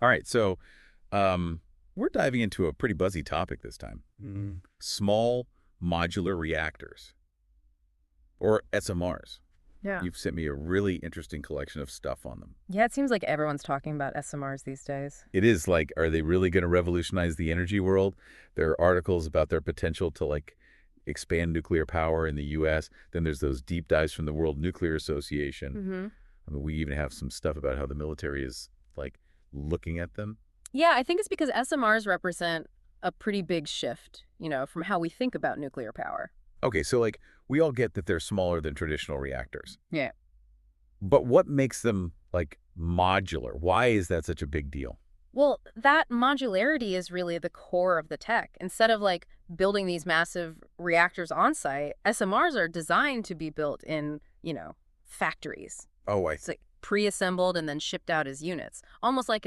All right, so we're diving into a pretty buzzy topic this time. Small modular reactors, or SMRs. Yeah. You've sent me a really interesting collection of stuff on them. Yeah, it seems like everyone's talking about SMRs these days. It is like, are they really going to revolutionize the energy world? There are articles about their potential to like expand nuclear power in the U.S. Then there's those deep dives from the World Nuclear Association. I mean, we even have some stuff about how the military is like looking at them. Yeah, I think it's because SMRs represent a pretty big shift, from how we think about nuclear power. Okay, so like we all get that they're smaller than traditional reactors. Yeah. But what makes them like modular? Why is that such a big deal? Well, that modularity is really the core of the tech. Instead of like building these massive reactors on site, SMRs are designed to be built in, factories. Oh, It's like pre-assembled and then shipped out as units, almost like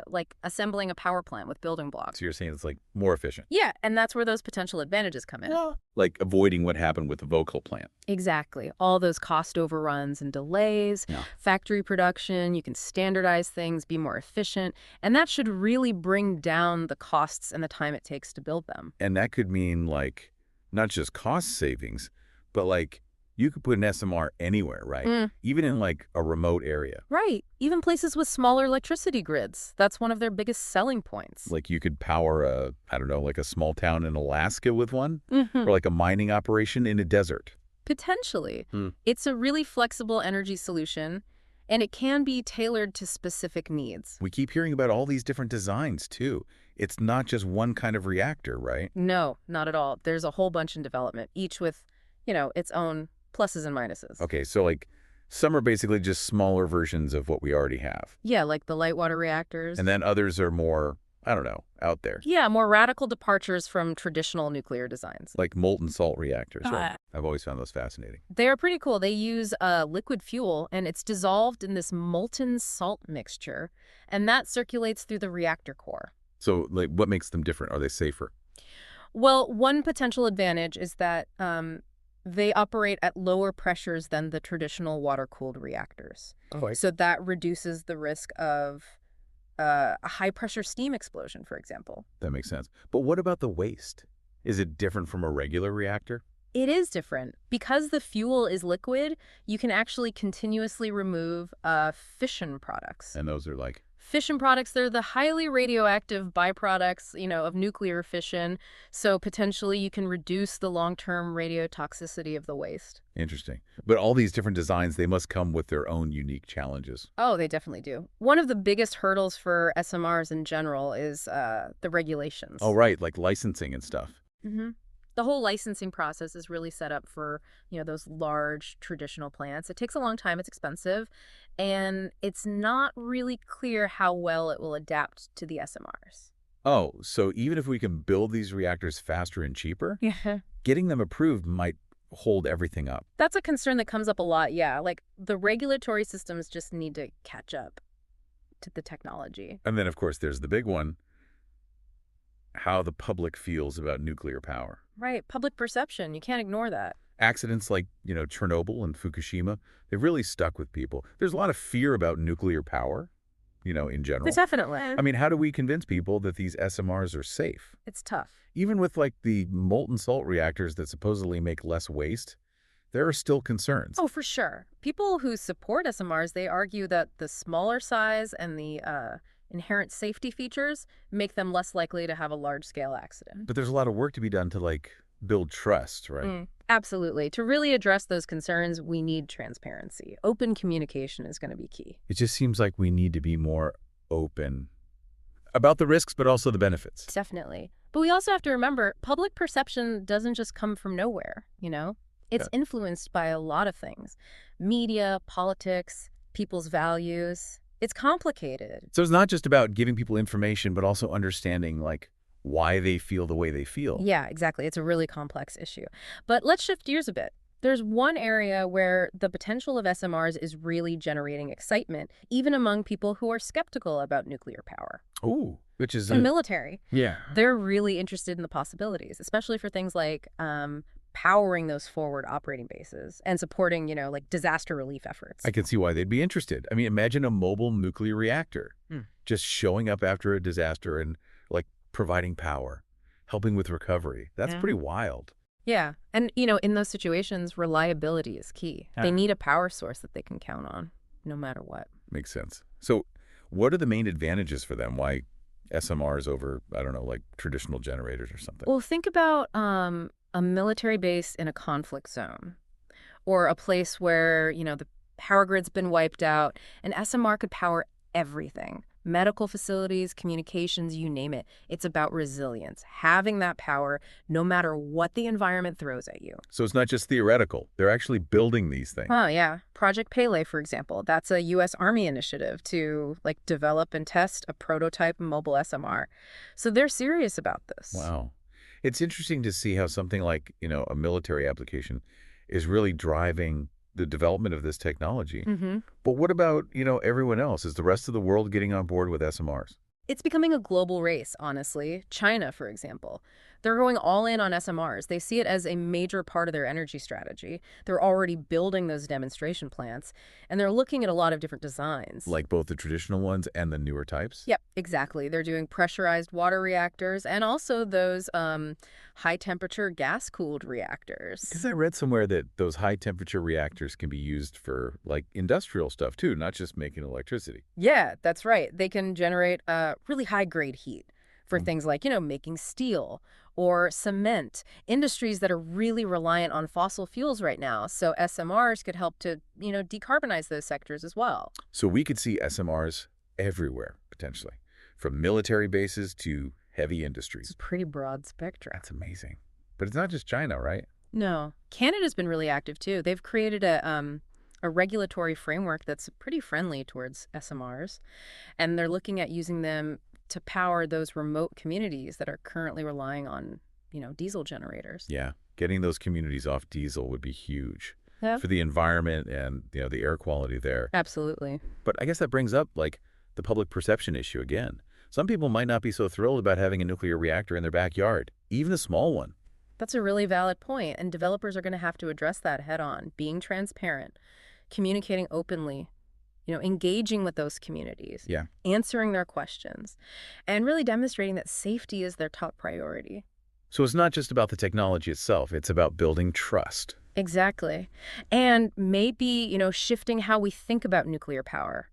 like assembling a power plant with building blocks. so you're saying it's like more efficient. Yeah, and that's where those potential advantages come in. Like avoiding what happened with the Vocal plant. Exactly. All those cost overruns and delays, Yeah. factory production, you can standardize things, be more efficient, and that should really bring down the costs and the time it takes to build them. And that could mean like not just cost savings, but like you could put an SMR anywhere, right? Even in like a remote area. Right. Even places with smaller electricity grids. That's one of their biggest selling points. Like you could power a, I don't know, like a small town in Alaska with one, Mhm. or like a mining operation in a desert. Potentially. It's a really flexible energy solution, and it can be tailored to specific needs. We keep hearing about all these different designs too. It's not just one kind of reactor, right? No, not at all. There's a whole bunch in development, each with, its own pluses and minuses. Okay, so like some are basically just smaller versions of what we already have. Yeah, like the light water reactors. And then others are more, I don't know, out there. Yeah, more radical departures from traditional nuclear designs. Like molten salt reactors. Ah. I've always found those fascinating. They are pretty cool. They use liquid fuel, and it's dissolved in this molten salt mixture, and that circulates through the reactor core. So like what makes them different? Are they safer? Well, one potential advantage is that they operate at lower pressures than the traditional water-cooled reactors. So that reduces the risk of a high-pressure steam explosion, for example. That makes sense. But what about the waste? Is it different from a regular reactor? It is different. Because the fuel is liquid, you can actually continuously remove fission products. And those are like, Fission products, they're the highly radioactive byproducts, of nuclear fission. So potentially you can reduce the long-term radiotoxicity of the waste. interesting. But all these different designs, they must come with their own unique challenges. Oh, they definitely do. One of the biggest hurdles for SMRs in general is the regulations. Oh, right, like licensing and stuff. The whole licensing process is really set up for, those large traditional plants. It takes a long time, it's expensive, and it's not really clear how well it will adapt to the SMRs. Oh, so even if we can build these reactors faster and cheaper, Yeah. getting them approved might hold everything up. That's a concern that comes up a lot, yeah. Like, the regulatory systems just need to catch up to the technology. And then, of course, there's the big one, how the public feels about nuclear power. Right, public perception, you can't ignore that. Accidents like, Chernobyl and Fukushima, they've really stuck with people. There's a lot of fear about nuclear power, in general. Definitely. I mean, how do we convince people that these SMRs are safe? It's tough. Even with like the molten salt reactors that supposedly make less waste, there are still concerns. Oh, for sure. People who support SMRs, they argue that the smaller size and the inherent safety features make them less likely to have a large-scale accident. But there's a lot of work to be done to like build trust, right? Absolutely. To really address those concerns, we need transparency. Open communication is going to be key. It just seems like we need to be more open about the risks, but also the benefits. Definitely. But we also have to remember, public perception doesn't just come from nowhere, It's influenced by a lot of things. Media, politics, people's values. It's complicated. So it's not just about giving people information, but also understanding like why they feel the way they feel. Yeah, exactly. It's a really complex issue. But let's shift gears a bit. There's one area where the potential of SMRs is really generating excitement, even among people who are skeptical about nuclear power. Ooh, which is The military. yeah. They're really interested in the possibilities, especially for things like powering those forward operating bases and supporting, like disaster relief efforts. I can see why they'd be interested. I mean, imagine a mobile nuclear reactor. just showing up after a disaster and, like, providing power, helping with recovery. That's pretty wild. Yeah. And, in those situations, reliability is key. They need a power source that they can count on, no matter what. Makes sense. So what are the main advantages for them? Why SMRs over, I don't know, like traditional generators or something? Well, think about a military base in a conflict zone or a place where, the power grid's been wiped out. An SMR could power everything. Medical facilities, communications, you name it. It's about resilience, having that power no matter what the environment throws at you. So it's not just theoretical. They're actually building these things. Oh, yeah. Project Pele, for example, that's a U.S. Army initiative to develop and test a prototype mobile SMR. So they're serious about this. Wow. It's interesting to see how something like, a military application is really driving the development of this technology. But what about, everyone else? Is the rest of the world getting on board with SMRs? It's becoming a global race, honestly. China, for example. They're going all in on SMRs. They see it as a major part of their energy strategy. They're already building those demonstration plants, and they're looking at a lot of different designs. Like both the traditional ones and the newer types? Yep, exactly. They're doing pressurized water reactors and also those high-temperature gas-cooled reactors. Because I read somewhere that those high-temperature reactors can be used for, like, industrial stuff, too, not just making electricity. Yeah, that's right. They can generate really high-grade heat for things like, making steel or cement, industries that are really reliant on fossil fuels right now. So SMRs could help to, decarbonize those sectors as well. So we could see SMRs everywhere, potentially, from military bases to heavy industries. It's a pretty broad spectrum. That's amazing. But it's not just China, right? No. Canada's been really active, too. They've created a regulatory framework that's pretty friendly towards SMRs, and they're looking at using them to power those remote communities that are currently relying on, diesel generators. Yeah. Getting those communities off diesel would be huge Yeah. for the environment and, the air quality there. Absolutely. But I guess that brings up, like, the public perception issue again. Some people might not be so thrilled about having a nuclear reactor in their backyard, even a small one. That's a really valid point, and developers are going to have to address that head on, being transparent, communicating openly, engaging with those communities, Yeah. answering their questions, and really demonstrating that safety is their top priority. So it's not just about the technology itself. It's about building trust. Exactly. And maybe, shifting how we think about nuclear power,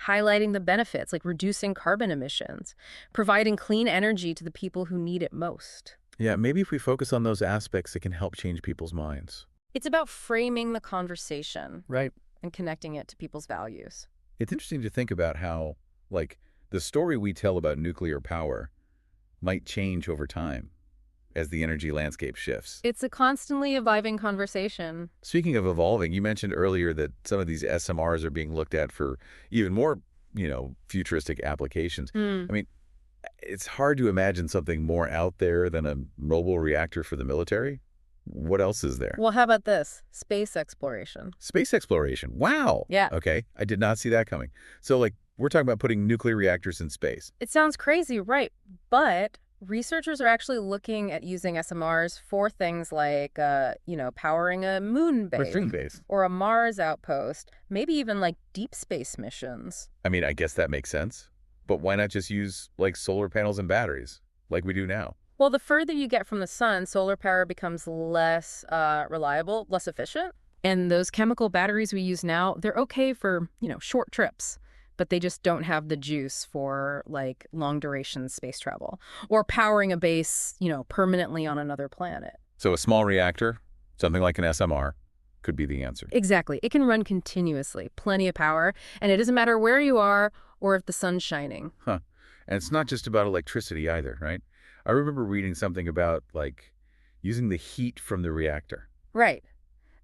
highlighting the benefits, like reducing carbon emissions, providing clean energy to the people who need it most. Yeah, maybe if we focus on those aspects, it can help change people's minds. It's about framing the conversation. Right. And connecting it to people's values. It's interesting to think about how, like, the story we tell about nuclear power might change over time as the energy landscape shifts. It's a constantly evolving conversation. Speaking of evolving, you mentioned earlier that some of these SMRs are being looked at for even more, futuristic applications. I mean, it's hard to imagine something more out there than a mobile reactor for the military. What else is there? Well, how about this? Space exploration. Space exploration. Wow. Yeah. Okay. I did not see that coming. So, like, we're talking about putting nuclear reactors in space. It sounds crazy, right? But researchers are actually looking at using SMRs for things like, powering a moon base. Or a Mars outpost, maybe even like deep space missions. I mean, I guess that makes sense. But why not just use, like, solar panels and batteries like we do now? Well, the further you get from the sun, solar power becomes less reliable, less efficient. And those chemical batteries we use now, they're okay for, short trips, but they just don't have the juice for, like, long-duration space travel or powering a base, permanently on another planet. So a small reactor, something like an SMR, could be the answer. Exactly. It can run continuously, plenty of power, and it doesn't matter where you are or if the sun's shining. Huh. And it's not just about electricity either, right? I remember reading something about, like, using the heat from the reactor. Right.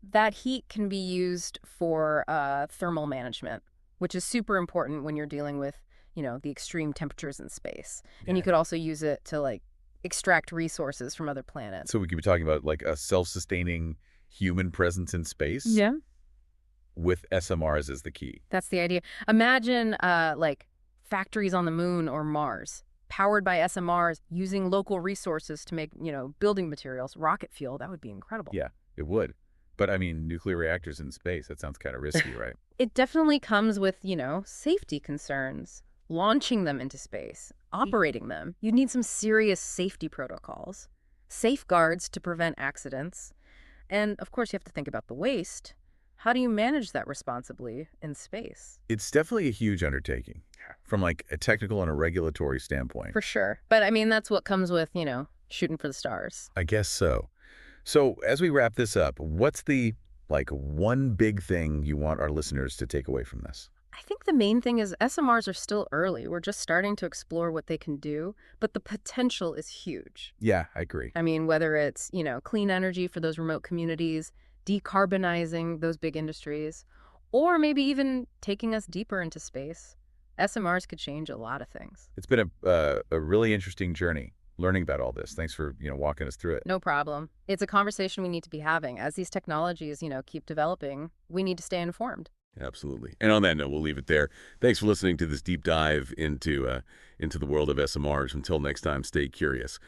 That heat can be used for thermal management, which is super important when you're dealing with, the extreme temperatures in space. Yeah. And you could also use it to, like, extract resources from other planets. So we could be talking about, like, a self-sustaining human presence in space? Yeah. With SMRs as the key. That's the idea. Imagine, like, factories on the moon or Mars, powered by SMRs, using local resources to make, building materials, rocket fuel. That would be incredible. Yeah, it would. But, I mean, nuclear reactors in space, that sounds kind of risky, right? It definitely comes with, safety concerns. launching them into space, operating them, you'd need some serious safety protocols, safeguards to prevent accidents, and of course you have to think about the waste. How do you manage that responsibly in space? It's definitely a huge undertaking from like a technical and a regulatory standpoint. For sure. But I mean, that's what comes with, shooting for the stars. I guess so. So as we wrap this up, what's the like one big thing you want our listeners to take away from this? I think the main thing is SMRs are still early. We're just starting to explore what they can do, but the potential is huge. Yeah, I agree. I mean, whether it's, clean energy for those remote communities, decarbonizing those big industries, or maybe even taking us deeper into space, SMRs could change a lot of things. It's been a really interesting journey learning about all this. Thanks for, walking us through it. No problem. It's a conversation we need to be having. As these technologies, keep developing, we need to stay informed. Absolutely. And on that note, we'll leave it there. Thanks for listening to this deep dive into the world of SMRs. Until next time, stay curious.